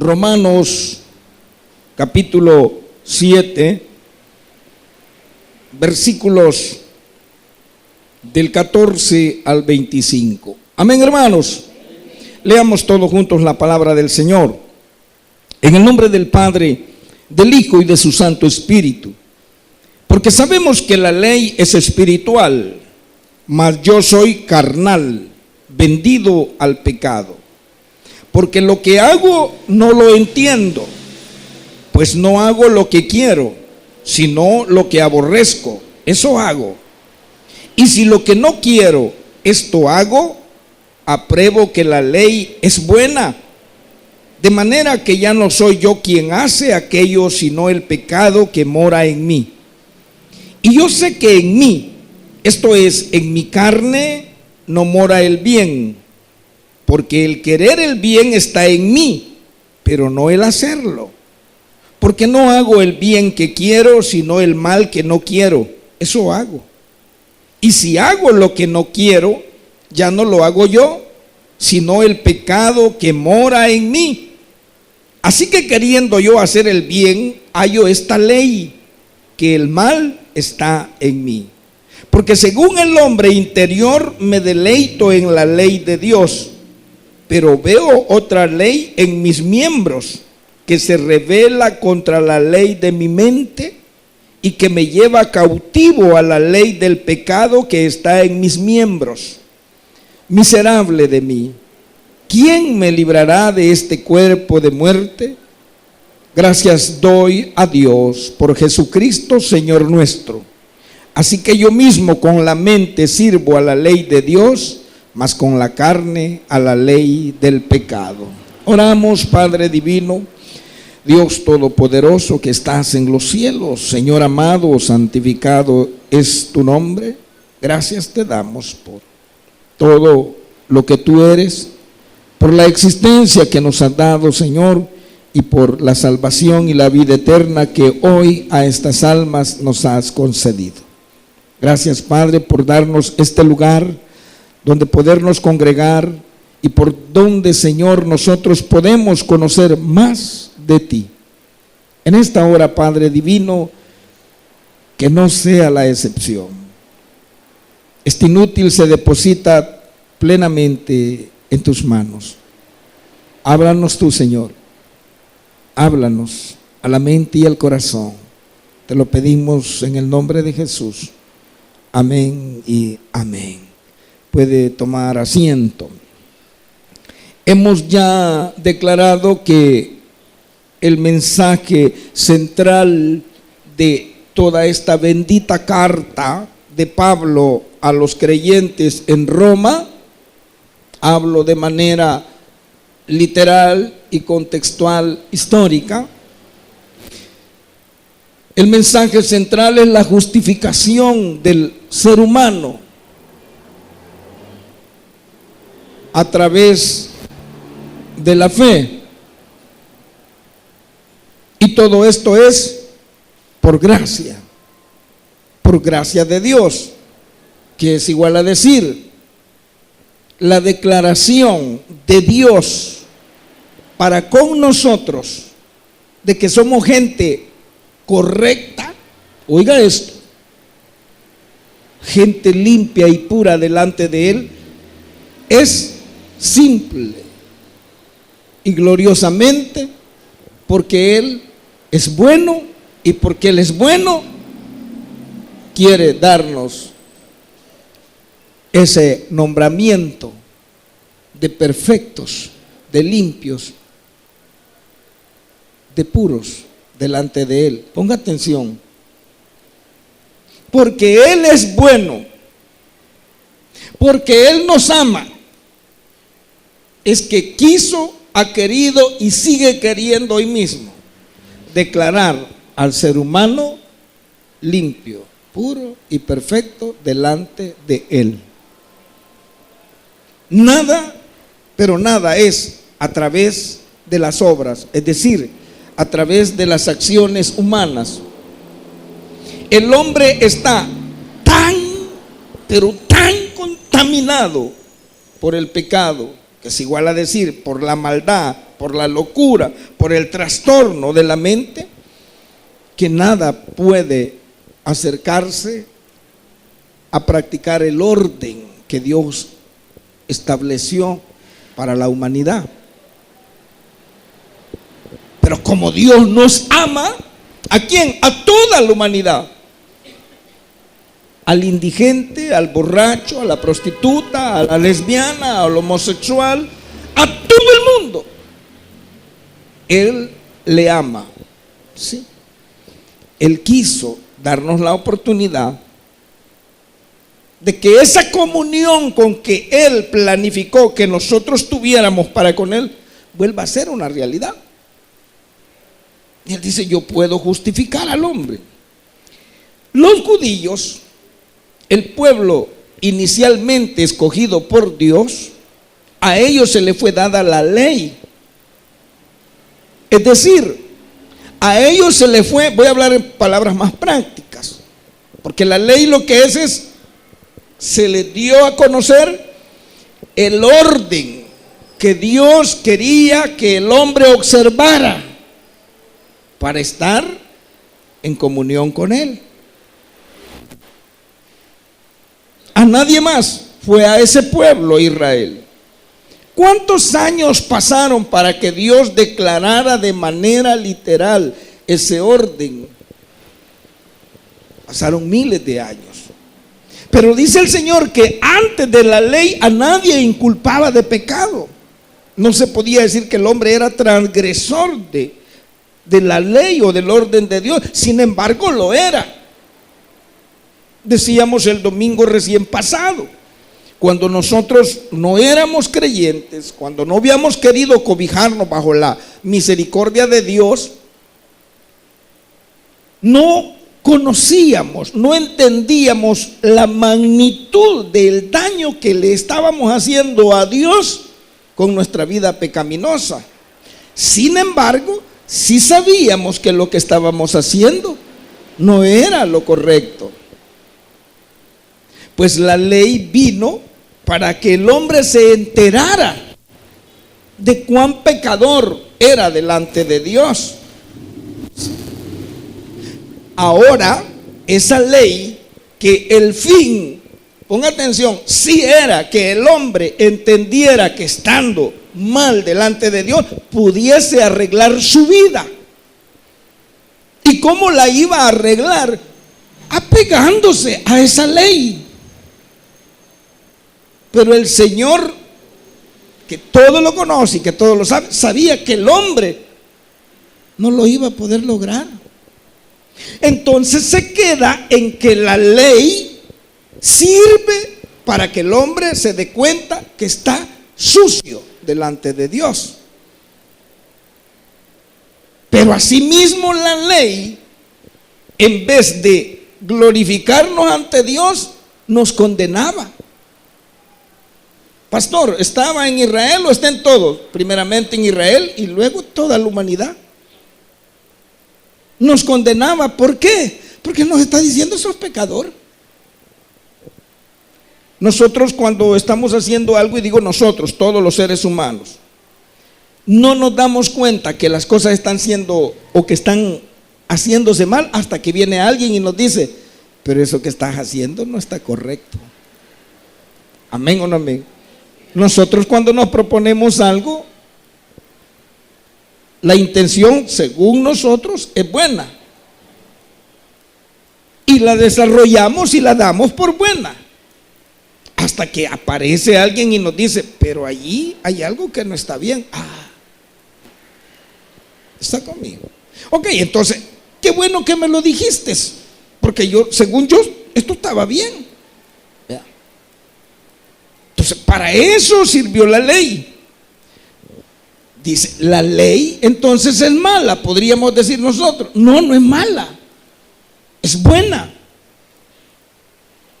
Romanos capítulo 7, versículos del 14 al 25. Amén, hermanos. Leamos todos juntos la palabra del Señor. En el nombre del Padre, del Hijo y de su Santo Espíritu. Porque sabemos que la ley es espiritual, mas yo soy carnal, vendido al pecado. Porque lo que hago no lo entiendo, pues no hago lo que quiero, sino lo que aborrezco, eso hago. Y si lo que no quiero, esto hago, apruebo que la ley es buena. De manera que ya no soy yo quien hace aquello, sino el pecado que mora en mí. Y yo sé que en mí, esto es, en mi carne, no mora el bien, porque el querer el bien está en mí, pero no el hacerlo. Porque no hago el bien que quiero, sino el mal que no quiero, eso hago. Y si hago lo que no quiero, ya no lo hago yo, sino el pecado que mora en mí. Así que queriendo yo hacer el bien, hallo esta ley, que el mal está en mí. Porque según el hombre interior me deleito en la ley de Dios, pero veo otra ley en mis miembros, que se revela contra la ley de mi mente y que me lleva cautivo a la ley del pecado que está en mis miembros. Miserable de mí, ¿quién me librará de este cuerpo de muerte? Gracias doy a Dios por Jesucristo, Señor nuestro. Así que yo mismo con la mente sirvo a la ley de Dios, mas con la carne a la ley del pecado. Oramos, Padre divino, Dios todopoderoso que estás en los cielos, Señor amado, santificado es tu nombre. Gracias te damos por todo lo que tú eres, por la existencia que nos has dado, Señor, y por la salvación y la vida eterna que hoy a estas almas nos has concedido. Gracias, Padre, por darnos este lugar donde podernos congregar y por donde, Señor, nosotros podemos conocer más de ti. En esta hora, Padre divino, que no sea la excepción. Este inútil se deposita plenamente en tus manos. Háblanos tú, Señor. Háblanos a la mente y al corazón. Te lo pedimos en el nombre de Jesús. Amén y amén. Puede tomar asiento. Hemos ya declarado que el mensaje central de toda esta bendita carta de Pablo a los creyentes en Roma, hablo de manera literal y contextual histórica. El mensaje central es la justificación del ser humano a través de la fe. Y todo esto es por gracia de Dios, que es igual a decir, la declaración de Dios para con nosotros de que somos gente correcta. Oiga esto, gente limpia y pura delante de Él, es simple y gloriosamente porque Él es bueno, y porque Él es bueno quiere darnos ese nombramiento de perfectos, de limpios, de puros delante de Él. Ponga atención, porque Él es bueno, porque Él nos ama, es que quiso, ha querido y sigue queriendo hoy mismo declarar al ser humano limpio, puro y perfecto delante de Él. Nada, pero nada es a través de las obras, es decir, a través de las acciones humanas. El hombre está tan, pero tan contaminado por el pecado, que es igual a decir, por la maldad por la locura, por el trastorno de la mente, que nada puede acercarse a practicar el orden que Dios estableció para la humanidad. Pero como Dios nos ama, ¿a quién? A toda la humanidad. Al indigente, al borracho, a la prostituta, a la lesbiana, al homosexual, a todo el mundo. Él le ama, ¿sí? Él quiso darnos la oportunidad de que esa comunión con que Él planificó que nosotros tuviéramos para con Él vuelva a ser una realidad. Y Él dice: yo puedo justificar al hombre. Los judíos, el pueblo inicialmente escogido por Dios, a ellos se le fue dada la ley. Es decir, a ellos se le fue, voy a hablar en palabras más prácticas, porque la ley lo que es se le dio a conocer el orden que Dios quería que el hombre observara para estar en comunión con Él. A nadie más, fue a ese pueblo Israel. ¿Cuántos años pasaron para que Dios declarara de manera literal ese orden? Pasaron miles de años. Pero dice el Señor que antes de la ley a nadie inculpaba de pecado. No se podía decir que el hombre era transgresor de la ley o del orden de Dios. Sin embargo, lo era. Decíamos el domingo recién pasado, cuando nosotros no éramos creyentes, cuando no habíamos querido cobijarnos bajo la misericordia de Dios, no conocíamos, no entendíamos la magnitud del daño que le estábamos haciendo a Dios con nuestra vida pecaminosa. Sin embargo, sí sabíamos que lo que estábamos haciendo no era lo correcto. Pues la ley vino para que el hombre se enterara de cuán pecador era delante de Dios. Ahora, esa ley, que el fin, ponga atención, sí era que el hombre entendiera que estando mal delante de Dios pudiese arreglar su vida. ¿Y cómo la iba a arreglar? Apegándose a esa ley. Pero el Señor, que todo lo conoce y que todo lo sabe, sabía que el hombre no lo iba a poder lograr. Entonces se queda en que la ley sirve para que el hombre se dé cuenta que está sucio delante de Dios. Pero asimismo la ley, en vez de glorificarnos ante Dios, nos condenaba. Pastor, ¿estaba en Israel o está en todos? Primeramente en Israel y luego toda la humanidad. Nos condenaba. ¿Por qué? Porque nos está diciendo: sos pecador. Nosotros, cuando estamos haciendo algo, y digo nosotros, todos los seres humanos, no nos damos cuenta que las cosas están siendo o que están haciéndose mal hasta que viene alguien y nos dice: pero eso que estás haciendo no está correcto. ¿Amén o no amén? Nosotros, cuando nos proponemos algo, la intención, según nosotros, es buena y la desarrollamos y la damos por buena, hasta que aparece alguien y nos dice: pero allí hay algo que no está bien. Está conmigo. Ok, entonces, qué bueno que me lo dijiste, porque yo, según yo, esto estaba bien. Entonces, para eso sirvió la ley. Dice, la ley entonces es mala, podríamos decir nosotros. No, no es mala, es buena,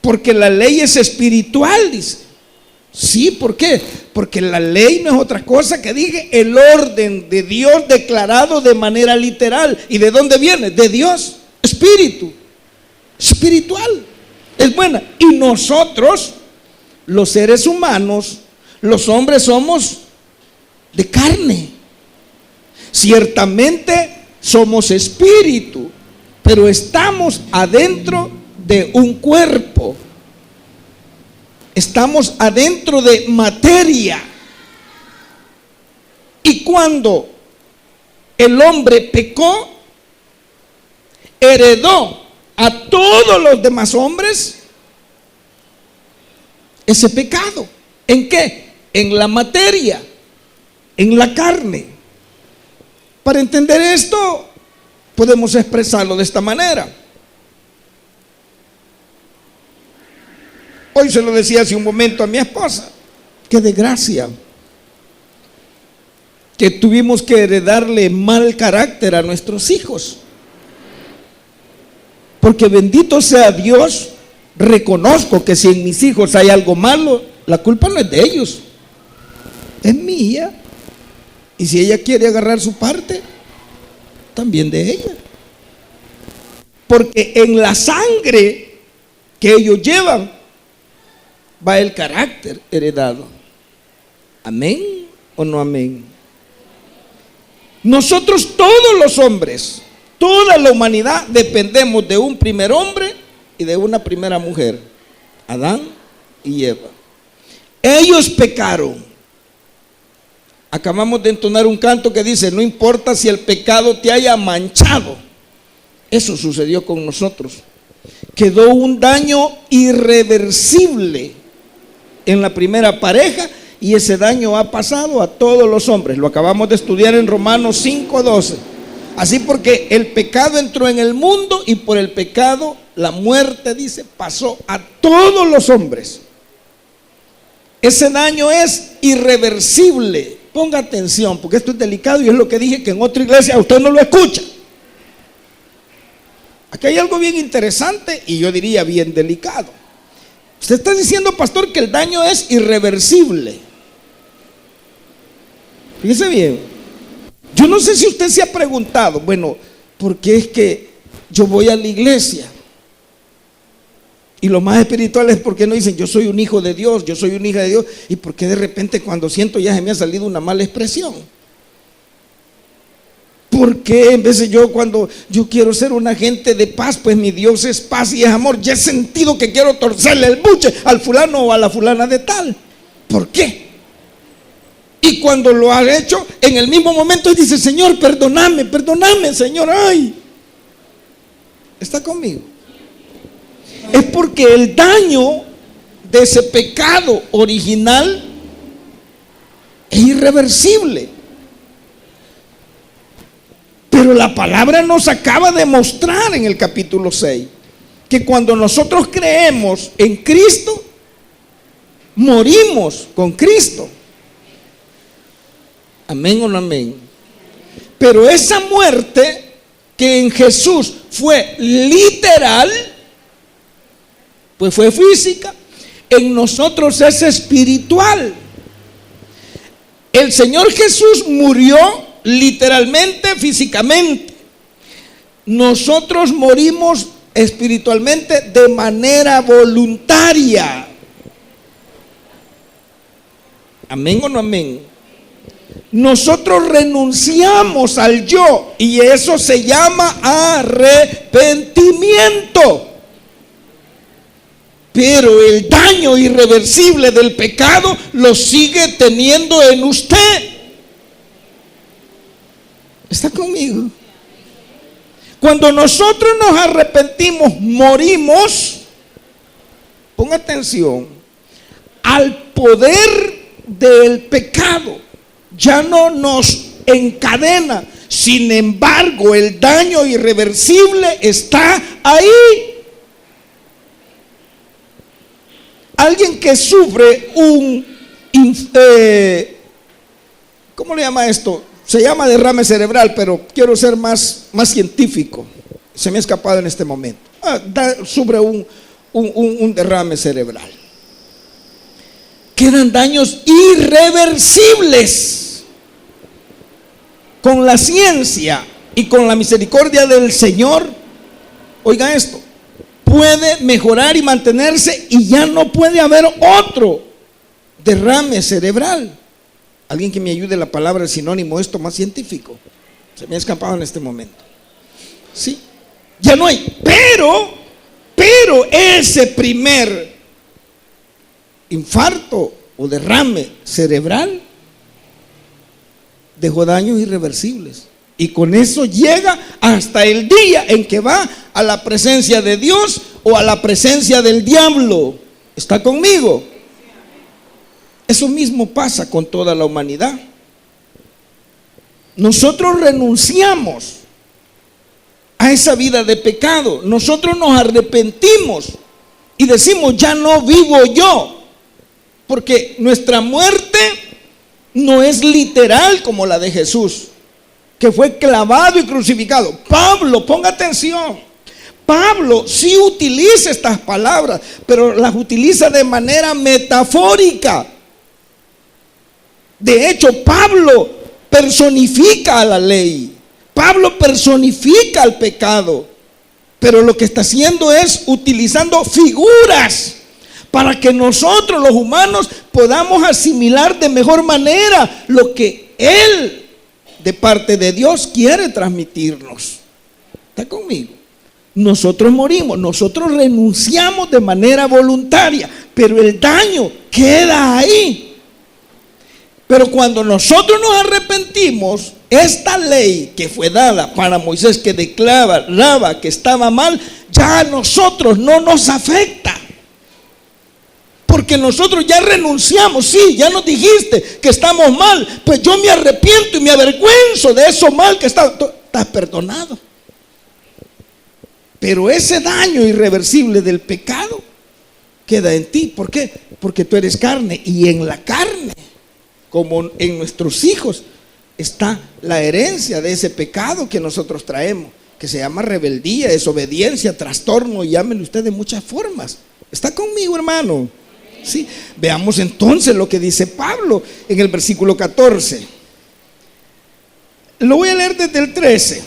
porque la ley es espiritual, dice. Sí, ¿por qué? Porque la ley no es otra cosa que, dije, el orden de Dios declarado de manera literal. ¿Y de dónde viene? De Dios, espíritu, espiritual, es buena. Y nosotros, los seres humanos, los hombres, somos de carne, Ciertamente somos espíritu, pero estamos adentro de un cuerpo. Estamos adentro de materia. Y cuando el hombre pecó, heredó a todos los demás hombres ese pecado. ¿En qué? En la materia, en la carne. Para entender esto, podemos expresarlo de esta manera. Hoy se lo decía hace un momento a mi esposa. Qué desgracia que tuvimos que heredarle mal carácter a nuestros hijos. Porque bendito sea Dios, reconozco que si en mis hijos hay algo malo, la culpa no es de ellos, es mía. Y si ella quiere agarrar su parte, también de ella. Porque en la sangre que ellos llevan va el carácter heredado. ¿Amén o no amén? Nosotros todos los hombres, toda la humanidad, dependemos de un primer hombre y de una primera mujer, Adán y Eva. Ellos pecaron. Acabamos de entonar un canto que dice: no importa si el pecado te haya manchado. Eso sucedió con nosotros. Quedó un daño irreversible en la primera pareja, y ese daño ha pasado a todos los hombres. Lo acabamos de estudiar en Romanos 5:12. Así, porque el pecado entró en el mundo y por el pecado la muerte, dice, pasó a todos los hombres. Ese daño es irreversible. Ponga atención, porque esto es delicado y es lo que dije que en otra iglesia usted no lo escucha. Aquí hay algo bien interesante y yo diría bien delicado. Usted está diciendo, pastor, que el daño es irreversible. Fíjese bien. Yo no sé si usted se ha preguntado, bueno, ¿por qué es que yo voy a la iglesia? Y lo más espiritual es porque no dicen: yo soy un hijo de Dios, yo soy una hija de Dios. ¿Y por qué de repente cuando siento ya se me ha salido una mala expresión? ¿Por qué en vez de yo, cuando yo quiero ser un agente de paz, pues mi Dios es paz y es amor, ya he sentido que quiero torcerle el buche al fulano o a la fulana de tal? ¿Por qué? Y cuando lo ha hecho, en el mismo momento dice: Señor, perdóname, perdóname, Señor, ay. ¿Está conmigo? Es porque el daño de ese pecado original es irreversible. Pero la palabra nos acaba de mostrar en el capítulo 6 que cuando nosotros creemos en Cristo, morimos con Cristo. Amén o no amén. Pero esa muerte que en Jesús fue literal, pues fue física, en nosotros es espiritual. El Señor Jesús murió literalmente, físicamente. Nosotros morimos espiritualmente de manera voluntaria. Amén o no amén. Nosotros renunciamos al yo y eso se llama arrepentimiento. Pero el daño irreversible del pecado lo sigue teniendo en usted. ¿Está conmigo? Cuando nosotros nos arrepentimos, morimos, ponga atención, al poder del pecado. Ya no nos encadena. Sin embargo, el daño irreversible está ahí. Alguien que sufre ¿cómo le llama esto? Se llama derrame cerebral, pero quiero ser más científico. Se me ha escapado en este momento. Sufre un derrame cerebral. Quedan daños irreversibles. Con la ciencia y con la misericordia del Señor, oiga esto, puede mejorar y mantenerse y ya no puede haber otro derrame cerebral. Alguien que me ayude la palabra, el sinónimo, esto más científico. Se me ha escapado en este momento. Sí, ya no hay. Pero ese primer infarto o derrame cerebral dejó daños irreversibles. Y con eso llega hasta el día en que va a la presencia de Dios o a la presencia del diablo. ¿Está conmigo? Eso mismo pasa con toda la humanidad. Nosotros renunciamos a esa vida de pecado. Nosotros nos arrepentimos y decimos, ya no vivo yo. Porque nuestra muerte no es literal como la de Jesús, que fue clavado y crucificado. Pablo, ponga atención, Pablo sí utiliza estas palabras, pero las utiliza de manera metafórica. De hecho, Pablo personifica a la ley, Pablo personifica al pecado, pero lo que está haciendo es utilizando figuras para que nosotros los humanos podamos asimilar de mejor manera lo que él de parte de Dios quiere transmitirnos. ¿Está conmigo? Nosotros morimos, nosotros renunciamos de manera voluntaria, pero el daño queda ahí. Pero cuando nosotros nos arrepentimos, esta ley que fue dada para Moisés, que declaraba que estaba mal, ya a nosotros no nos afecta. Porque nosotros ya renunciamos. Sí, ya nos dijiste que estamos mal, pues yo me arrepiento y me avergüenzo de eso mal que está. Estás perdonado. Pero ese daño irreversible del pecado queda en ti. ¿Por qué? Porque tú eres carne, y en la carne, como en nuestros hijos, está la herencia de ese pecado que nosotros traemos, que se llama rebeldía, desobediencia, trastorno, y llámenlo usted de muchas formas. ¿Está conmigo, hermano? Sí. Veamos entonces lo que dice Pablo en el versículo 14. Lo voy a leer desde el 13.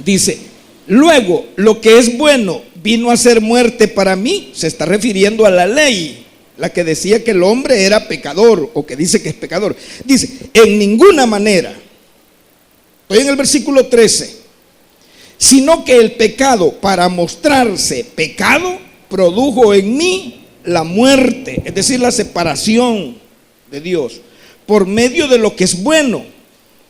Dice: luego, lo que es bueno vino a ser muerte para mí. Se está refiriendo a la ley, la que decía que el hombre era pecador, o que dice que es pecador. Dice: en ninguna manera. Estoy en el versículo 13. Sino que el pecado, para mostrarse pecado, produjo en mí la muerte, es decir, la separación de Dios, por medio de lo que es bueno,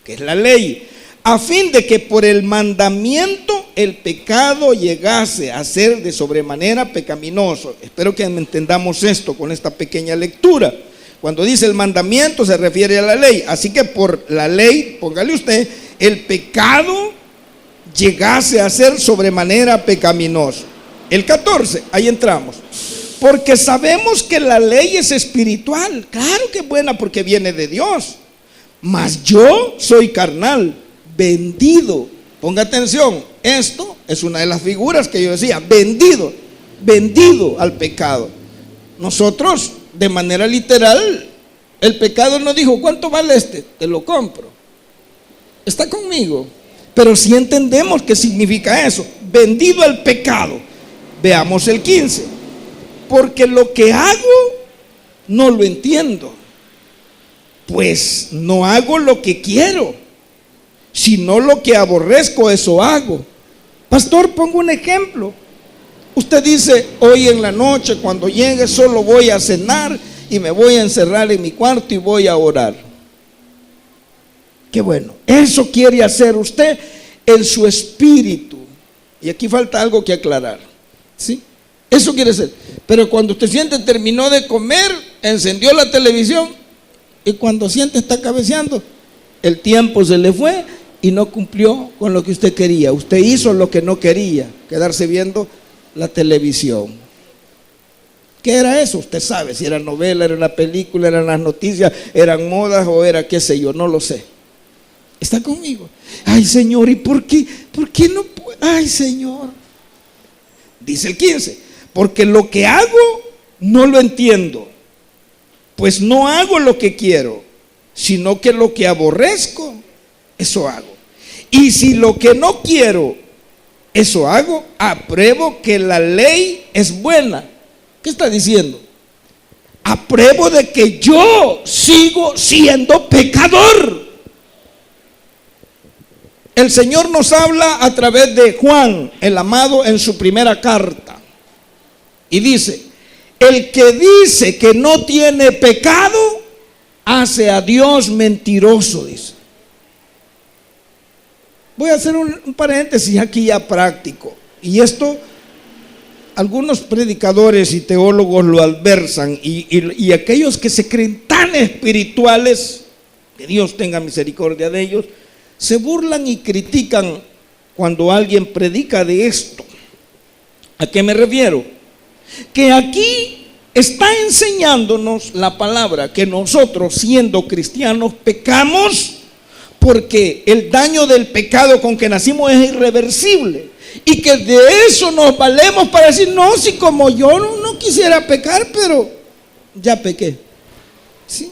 que es la ley, a fin de que por el mandamiento el pecado llegase a ser de sobremanera pecaminoso. Espero que entendamos esto con esta pequeña lectura. Cuando dice el mandamiento se refiere a la ley, así que por la ley, póngale usted, el pecado llegase a ser sobremanera pecaminoso. El 14, ahí entramos. Porque sabemos que la ley es espiritual. Claro que es buena porque viene de Dios. Mas yo soy carnal, vendido. Ponga atención, esto es una de las figuras que yo decía, vendido al pecado. Nosotros, de manera literal, el pecado nos dijo: ¿cuánto vale este? Te lo compro. ¿Está conmigo? Pero si entendemos qué significa eso, vendido al pecado. Veamos el 15. Porque lo que hago no lo entiendo, pues no hago lo que quiero, sino lo que aborrezco, eso hago. Pastor, pongo un ejemplo. Usted dice: hoy en la noche, cuando llegue, solo voy a cenar y me voy a encerrar en mi cuarto y voy a orar. Qué bueno. Eso quiere hacer usted en su espíritu. Y aquí falta algo que aclarar. ¿Sí? Eso quiere ser. Pero cuando usted siente terminó de comer, encendió la televisión, y cuando siente está cabeceando, el tiempo se le fue y no cumplió con lo que usted quería. Usted hizo lo que no quería, quedarse viendo la televisión. ¿Qué era eso? Usted sabe si era novela, era una película, eran las noticias, eran modas o era qué sé yo, no lo sé. ¿Está conmigo? Ay, Señor, ¿y por qué? ¿Por qué no puedo? Ay, Señor. Dice el 15. Porque lo que hago no lo entiendo, pues no hago lo que quiero, sino que lo que aborrezco, eso hago. Y si lo que no quiero, eso hago, apruebo que la ley es buena. ¿Qué está diciendo? Apruebo de que yo sigo siendo pecador. el Señor nos habla a través de Juan, el amado, en su primera carta. Y dice: el que dice que no tiene pecado, hace a Dios mentiroso, dice. Voy a hacer un paréntesis aquí ya práctico. Y esto, algunos predicadores y teólogos lo adversan, y aquellos que se creen tan espirituales, que Dios tenga misericordia de ellos, se burlan y critican cuando alguien predica de esto. ¿A qué me refiero? Que aquí está enseñándonos la palabra que nosotros, siendo cristianos, pecamos, porque el daño del pecado con que nacimos es irreversible, y que de eso nos valemos para decir: no, si como yo no quisiera pecar, pero ya pequé. ¿Sí?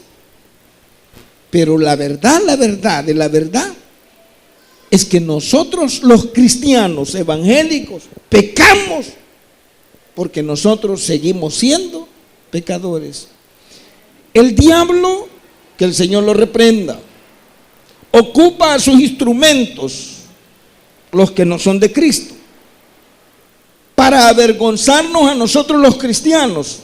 Pero la verdad es que nosotros, los cristianos evangélicos, pecamos porque nosotros seguimos siendo pecadores. El diablo, que el Señor lo reprenda, ocupa a sus instrumentos, los que no son de Cristo, para avergonzarnos a nosotros los cristianos,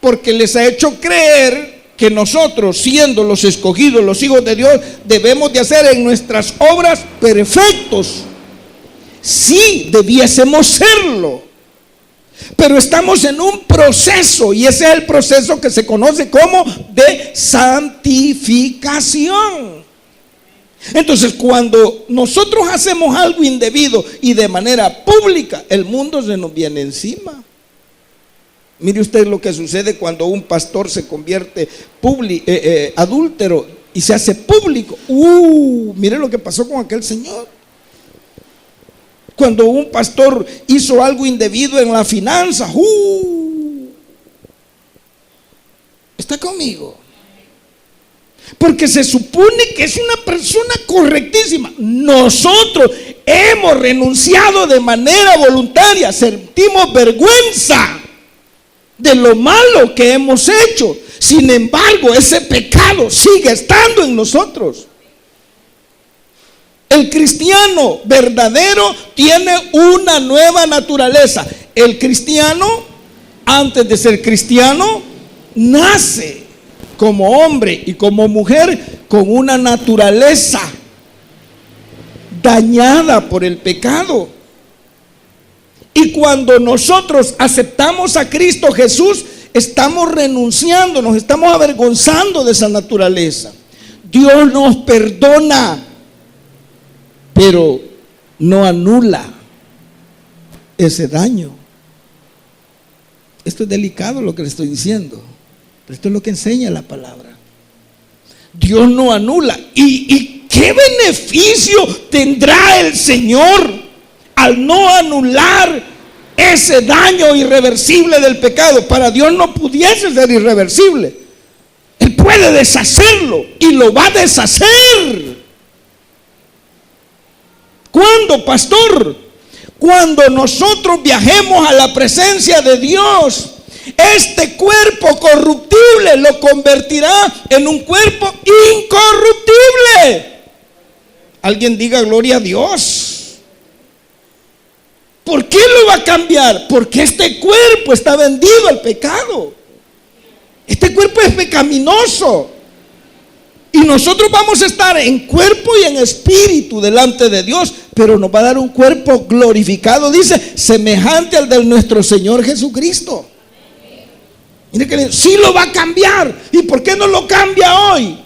porque les ha hecho creer que nosotros, siendo los escogidos, los hijos de Dios, debemos de hacer en nuestras obras perfectos. Sí, debiésemos serlo, pero estamos en un proceso, y ese es el proceso que se conoce como de santificación. Entonces, cuando nosotros hacemos algo indebido y de manera pública, el mundo se nos viene encima. Mire usted lo que sucede cuando un pastor se convierte adúltero y se hace público. Mire lo que pasó con aquel señor. Cuando un pastor hizo algo indebido en la finanza, ¿está conmigo? Porque se supone que es una persona correctísima. Nosotros hemos renunciado de manera voluntaria, sentimos vergüenza de lo malo que hemos hecho. Sin embargo, ese pecado sigue estando en nosotros. El cristiano verdadero tiene una nueva naturaleza. El cristiano, antes de ser cristiano, nace como hombre y como mujer con una naturaleza dañada por el pecado. Y cuando nosotros aceptamos a Cristo Jesús, estamos renunciando, nos estamos avergonzando de esa naturaleza. Dios nos perdona, pero no anula ese daño. Esto es delicado lo que le estoy diciendo, pero esto es lo que enseña la palabra. Dios no anula. ¿Y qué beneficio tendrá el Señor al no anular ese daño irreversible del pecado? Para Dios no pudiese ser irreversible. Él puede deshacerlo y lo va a deshacer. ¿Cuándo, pastor? Cuando nosotros viajemos a la presencia de Dios, este cuerpo corruptible lo convertirá en un cuerpo incorruptible. Alguien diga gloria a Dios. ¿Por qué lo va a cambiar? Porque este cuerpo está vendido al pecado. Este cuerpo es pecaminoso. Y nosotros vamos a estar en cuerpo y en espíritu delante de Dios, pero nos va a dar un cuerpo glorificado, dice, semejante al de nuestro Señor Jesucristo. Mire que sí lo va a cambiar. ¿Y por qué no lo cambia hoy?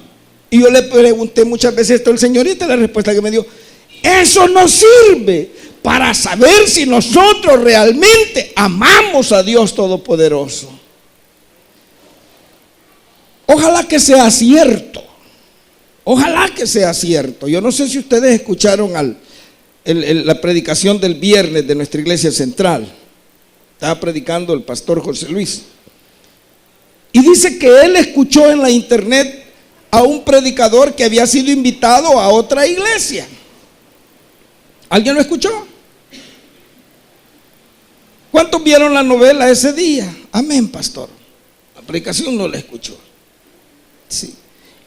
Y yo le pregunté muchas veces esto al Señor, y esta es la respuesta que me dio. Eso no sirve para saber si nosotros realmente amamos a Dios Todopoderoso. Ojalá que sea cierto. Ojalá que sea cierto. Yo no sé si ustedes escucharon la predicación del viernes de nuestra iglesia central. Estaba predicando el pastor José Luis. Y dice que él escuchó en la internet a un predicador que había sido invitado a otra iglesia. ¿Alguien lo escuchó? ¿Cuántos vieron la novela ese día? Amén, pastor. La predicación no la escuchó. Sí.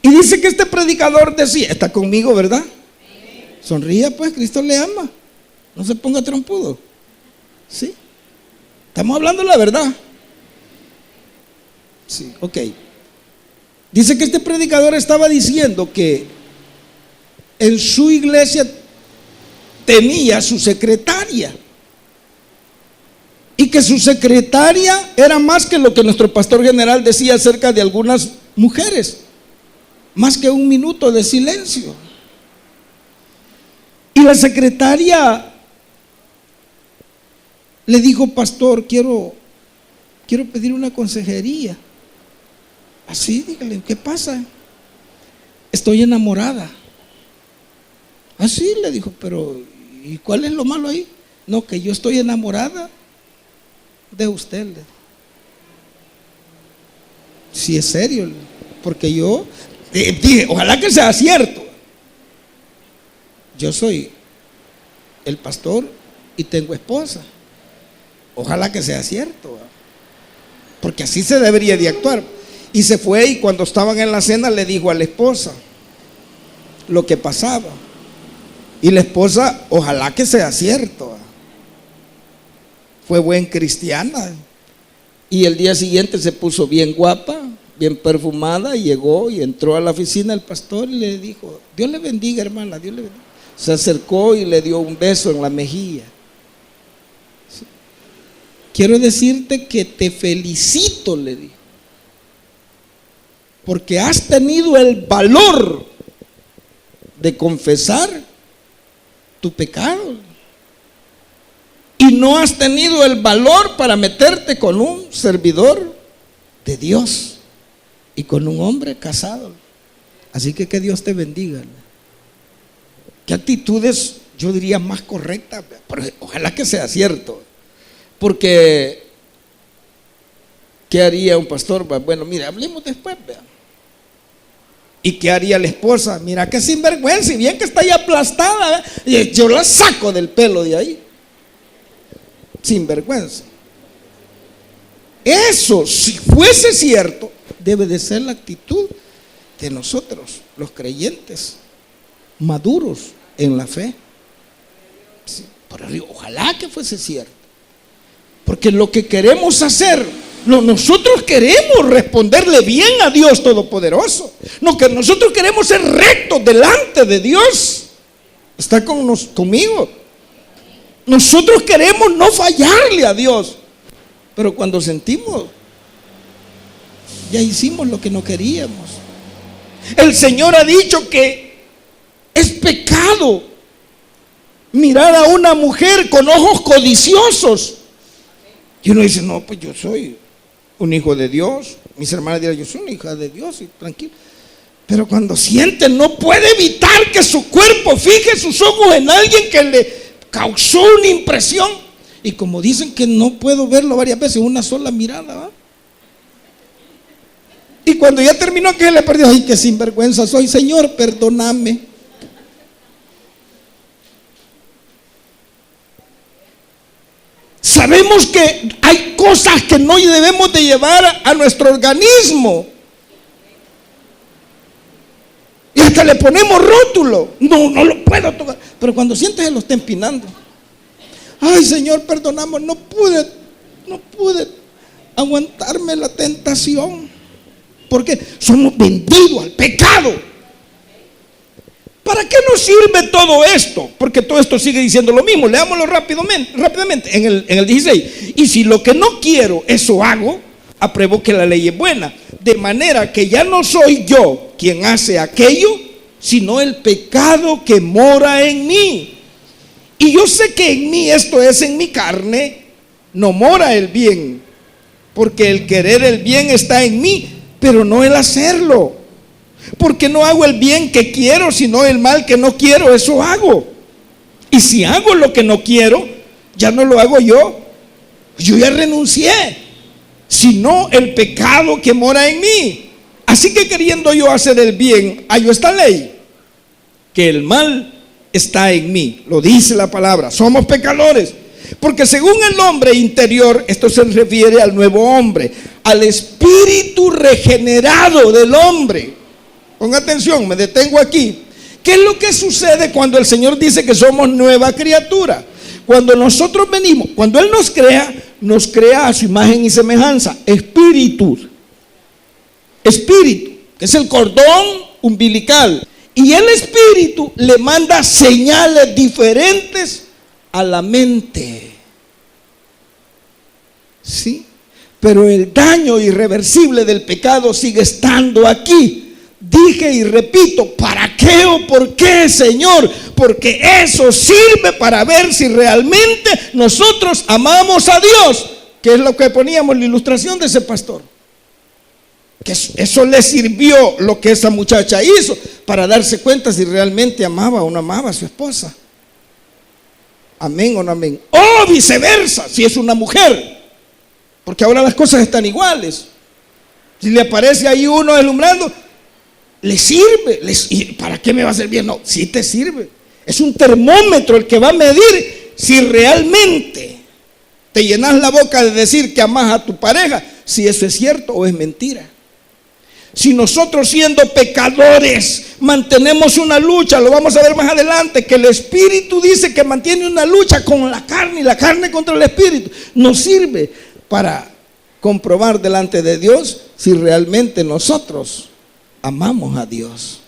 Y dice que este predicador decía, está conmigo, ¿verdad? Sonría pues, Cristo le ama. No se ponga trompudo. ¿Sí? Estamos hablando la verdad. Sí, ok. Dice que este predicador estaba diciendo que en su iglesia tenía su secretaria. Y que su secretaria era más que lo que nuestro pastor general decía acerca de algunas mujeres. Más que un minuto de silencio. Y la secretaria le dijo: pastor, quiero pedir una consejería. Así, dígale, ¿qué pasa? Estoy enamorada. Así le dijo, pero ¿y cuál es lo malo ahí? No, que yo estoy enamorada de usted. Si es serio, porque yo dije, ojalá que sea cierto. Yo soy el pastor y tengo esposa. Ojalá que sea cierto, porque así se debería de actuar. Y se fue, y cuando estaban en la cena le dijo a la esposa lo que pasaba. Y la esposa, ojalá que sea cierto. Fue buen cristiana. Y el día siguiente se puso bien guapa, bien perfumada, y llegó y entró a la oficina el pastor y le dijo: Dios le bendiga, hermana, Dios le bendiga. Se acercó y le dio un beso en la mejilla. ¿Sí? Quiero decirte que te felicito, le dijo, porque has tenido el valor de confesar tu pecado. Y no has tenido el valor para meterte con un servidor de Dios y con un hombre casado. Así que Dios te bendiga. ¿Qué actitudes yo diría más correctas? Pero ojalá que sea cierto. Porque ¿qué haría un pastor? Bueno, mira, hablemos después, vea. ¿Y qué haría la esposa? Mira que sinvergüenza, y bien que está ahí aplastada, y yo la saco del pelo de ahí. Sinvergüenza. Eso, si fuese cierto, debe de ser la actitud de nosotros, los creyentes maduros en la fe. Sí, pero ojalá que fuese cierto, porque lo que queremos hacer, nosotros queremos responderle bien a Dios Todopoderoso. No, que nosotros queremos ser rectos delante de Dios. ¿Está conmigo? Nosotros queremos no fallarle a Dios, pero cuando sentimos, ya hicimos lo que no queríamos. El Señor ha dicho que es pecado mirar a una mujer con ojos codiciosos. Y uno dice: no, pues yo soy un hijo de Dios. Mis hermanas dirán: yo soy una hija de Dios, y tranquilo. Pero cuando siente, no puede evitar que su cuerpo fije sus ojos en alguien que le causó una impresión. Y como dicen que no puedo verlo varias veces, una sola mirada, ¿va? Y cuando ya terminó, que le perdió: ay, qué sinvergüenza soy, Señor, perdóname. Sabemos que hay cosas que no debemos de llevar a nuestro organismo. Y hasta le ponemos rótulo. No lo puedo tocar. Pero cuando sientes que lo está empinando: ay, Señor, perdonamos, no pude aguantarme la tentación. Porque somos vendidos al pecado. ¿Para qué nos sirve todo esto? Porque todo esto sigue diciendo lo mismo. Leámoslo rápidamente en el 16. Y si lo que no quiero, eso hago, apruebo que la ley es buena. De manera que ya no soy yo quien hace aquello, sino el pecado que mora en mí. Y yo sé que en mí, esto es, en mi carne, no mora el bien. Porque el querer el bien está en mí, pero no el hacerlo. Porque no hago el bien que quiero, sino el mal que no quiero, eso hago. Y si hago lo que no quiero, ya no lo hago yo ya renuncié, sino el pecado que mora en mí. Así que queriendo yo hacer el bien, hallo esta ley, que el mal está en mí. Lo dice la palabra, somos pecadores. Porque según el hombre interior, esto se refiere al nuevo hombre, al espíritu regenerado del hombre. Ponga atención, me detengo aquí. ¿Qué es lo que sucede cuando el Señor dice que somos nueva criatura? Cuando nosotros venimos, cuando Él nos crea a su imagen y semejanza. Espíritu, que es el cordón umbilical. Y el Espíritu le manda señales diferentes a la mente. ¿Sí? Pero el daño irreversible del pecado sigue estando aquí. Dije y repito, ¿para qué o por qué, Señor? Porque eso sirve para ver si realmente nosotros amamos a Dios, que es lo que poníamos en la ilustración de ese pastor. Que eso le sirvió lo que esa muchacha hizo para darse cuenta si realmente amaba o no amaba a su esposa. Amén o no amén. O viceversa, si es una mujer. Porque ahora las cosas están iguales. Si le aparece ahí uno deslumbrando, le sirve. ¿Y para qué me va a servir? No, sí te sirve. Es un termómetro el que va a medir si realmente te llenas la boca de decir que amas a tu pareja, si eso es cierto o es mentira. Si nosotros, siendo pecadores, mantenemos una lucha, lo vamos a ver más adelante, que el Espíritu dice que mantiene una lucha con la carne y la carne contra el Espíritu, nos sirve para comprobar delante de Dios si realmente nosotros amamos a Dios.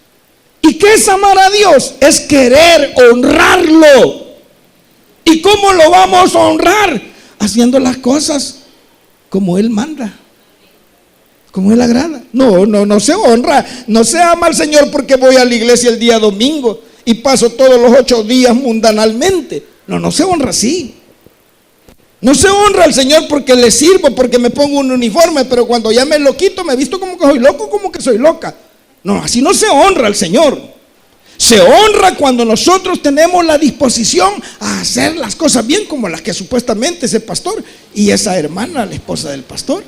¿Y qué es amar a Dios? Es querer honrarlo. ¿Y cómo lo vamos a honrar? Haciendo las cosas como Él manda, como Él agrada. No se honra, no se ama al Señor porque voy a la iglesia el día domingo y paso todos los 8 días mundanalmente. No se honra así. No se honra al Señor porque le sirvo, porque me pongo un uniforme, pero cuando ya me lo quito me visto como que soy loco, como que soy loca. No, así no se honra al Señor. Se honra cuando nosotros tenemos la disposición a hacer las cosas bien, como las que supuestamente ese pastor y esa hermana, la esposa del pastor.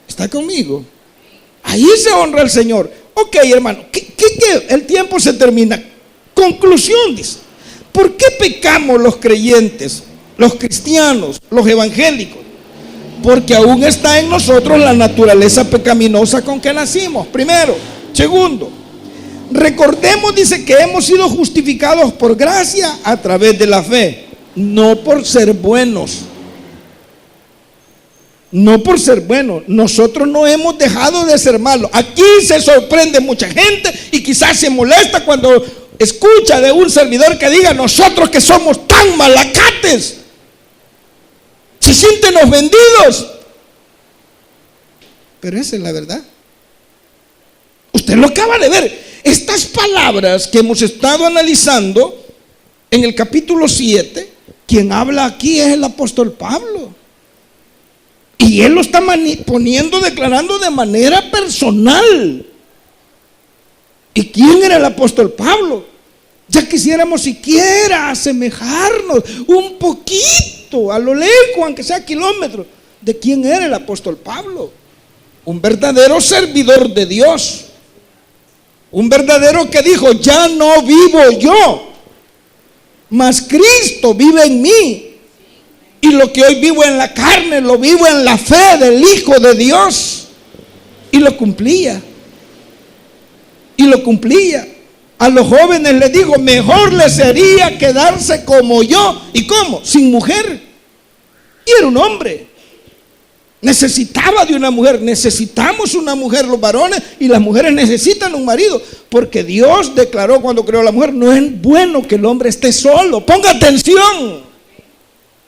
¿Está conmigo? Ahí se honra al Señor. Ok, hermano, ¿qué? El tiempo se termina. Conclusión, dice. ¿Por qué pecamos los creyentes, los cristianos, los evangélicos? Porque aún está en nosotros la naturaleza pecaminosa con que nacimos, primero. Segundo, recordemos, dice, que hemos sido justificados por gracia a través de la fe, no por ser buenos. No por ser buenos. Nosotros no hemos dejado de ser malos. Aquí se sorprende mucha gente y quizás se molesta cuando escucha de un servidor que diga: nosotros que somos tan malacates, se sienten ofendidos. Pero esa es la verdad. Usted lo acaba de ver. Estas palabras que hemos estado analizando en el capítulo 7, quien habla aquí es el apóstol Pablo. Y él lo está declarando de manera personal. ¿Y quién era el apóstol Pablo? Ya quisiéramos siquiera asemejarnos un poquito, a lo lejos, aunque sea kilómetros, de quién era el apóstol Pablo. Un verdadero servidor de Dios. Un verdadero que dijo: ya no vivo yo, mas Cristo vive en mí. Y lo que hoy vivo en la carne, lo vivo en la fe del Hijo de Dios. Y lo cumplía. Y lo cumplía. A los jóvenes les digo: mejor les sería quedarse como yo. ¿Y cómo? Sin mujer. Y era un hombre. Necesitaba de una mujer. Necesitamos una mujer, los varones, y las mujeres necesitan un marido. Porque Dios declaró cuando creó a la mujer: no es bueno que el hombre esté solo. Ponga atención.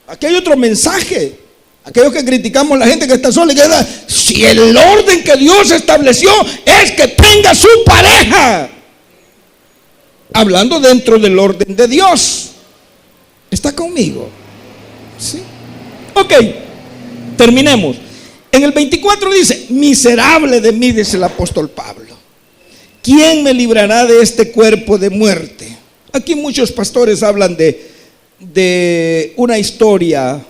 Aquí hay otro mensaje. Aquellos que criticamos a la gente que está sola y que da, si el orden que Dios estableció es que tenga su pareja, hablando dentro del orden de Dios. ¿Está conmigo? ¿Sí? Ok, terminemos. En el 24 dice: miserable de mí, dice el apóstol Pablo, ¿quién me librará de este cuerpo de muerte? Aquí muchos pastores hablan de una historia,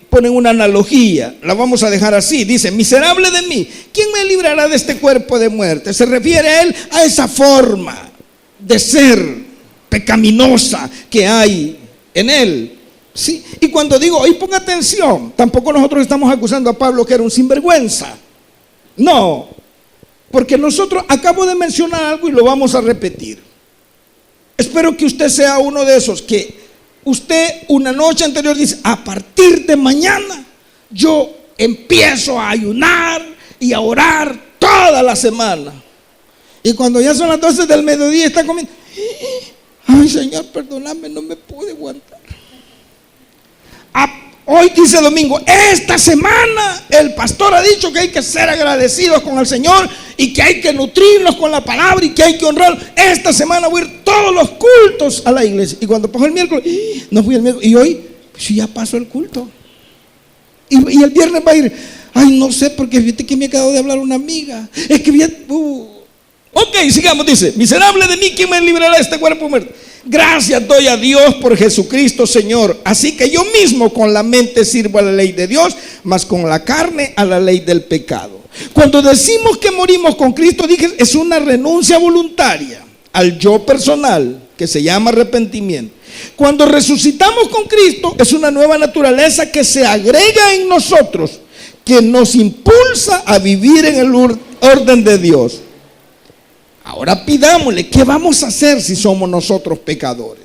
ponen una analogía, la vamos a dejar así. Dice: miserable de mí, ¿quién me librará de este cuerpo de muerte? Se refiere a él, a esa forma de ser pecaminosa que hay en él. ¿Sí? Y cuando digo, y ponga atención, tampoco nosotros estamos acusando a Pablo que era un sinvergüenza. No. Porque nosotros acabo de mencionar algo y lo vamos a repetir. Espero que usted sea uno de esos que usted una noche anterior dice: a partir de mañana yo empiezo a ayunar y a orar toda la semana. Y cuando ya son las 12 del mediodía está comiendo: ay, Señor, perdóname, no me pude aguantar. Hoy dice domingo, esta semana el pastor ha dicho que hay que ser agradecidos con el Señor y que hay que nutrirnos con la palabra y que hay que honrarlo. Esta semana voy a ir todos los cultos a la iglesia. Y cuando pasó el miércoles, no fui el miércoles. Y hoy, pues ya pasó el culto. Y el viernes va a ir: ay, no sé, porque fíjate que me acabo de hablar una amiga. Es que bien. Ok, sigamos, dice: miserable de mí, ¿quién me librará de este cuerpo muerto? Gracias doy a Dios por Jesucristo Señor. Así que yo mismo con la mente sirvo a la ley de Dios, mas con la carne a la ley del pecado. Cuando decimos que morimos con Cristo, dije, es una renuncia voluntaria al yo personal, que se llama arrepentimiento. Cuando resucitamos con Cristo, es una nueva naturaleza que se agrega en nosotros, que nos impulsa a vivir en el orden de Dios. Ahora pidámosle, ¿qué vamos a hacer si somos nosotros pecadores?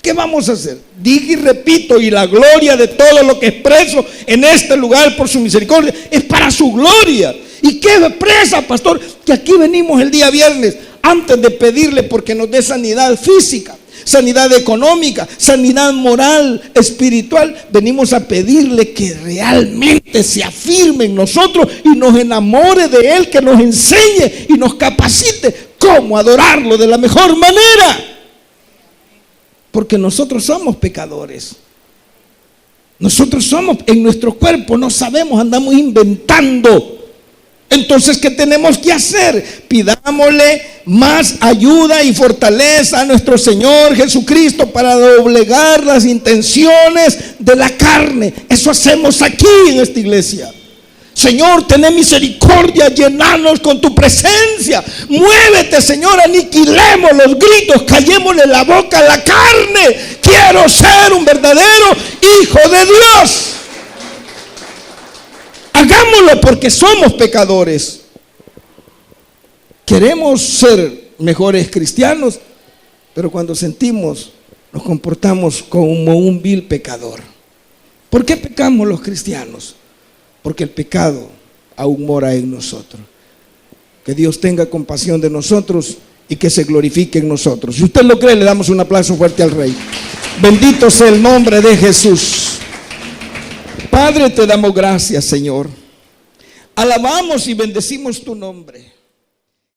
¿Qué vamos a hacer? Digo y repito, y la gloria de todo lo que expreso en este lugar por su misericordia es para su gloria. ¿Y qué expresa, pastor? Que aquí venimos el día viernes antes de pedirle porque nos dé sanidad física, sanidad económica, sanidad moral, espiritual. Venimos a pedirle que realmente se afirme en nosotros y nos enamore de Él, que nos enseñe y nos capacite cómo adorarlo de la mejor manera. Porque nosotros somos pecadores. Nosotros somos, en nuestro cuerpo no sabemos, andamos inventando. Entonces, ¿qué tenemos que hacer? Pidámosle más ayuda y fortaleza a nuestro Señor Jesucristo para doblegar las intenciones de la carne. Eso hacemos aquí en esta iglesia. Señor, ten misericordia, llenanos con tu presencia. Muévete, Señor, aniquilemos los gritos, callémosle la boca a la carne. Quiero ser un verdadero hijo de Dios. Hagámoslo porque somos pecadores. Queremos ser mejores cristianos, pero cuando sentimos, nos comportamos como un vil pecador. ¿Por qué pecamos los cristianos? Porque el pecado aún mora en nosotros. Que Dios tenga compasión de nosotros y que se glorifique en nosotros. Si usted lo cree, le damos un aplauso fuerte al Rey. Bendito sea el nombre de Jesús. Padre, te damos gracias, Señor. Alabamos y bendecimos tu nombre.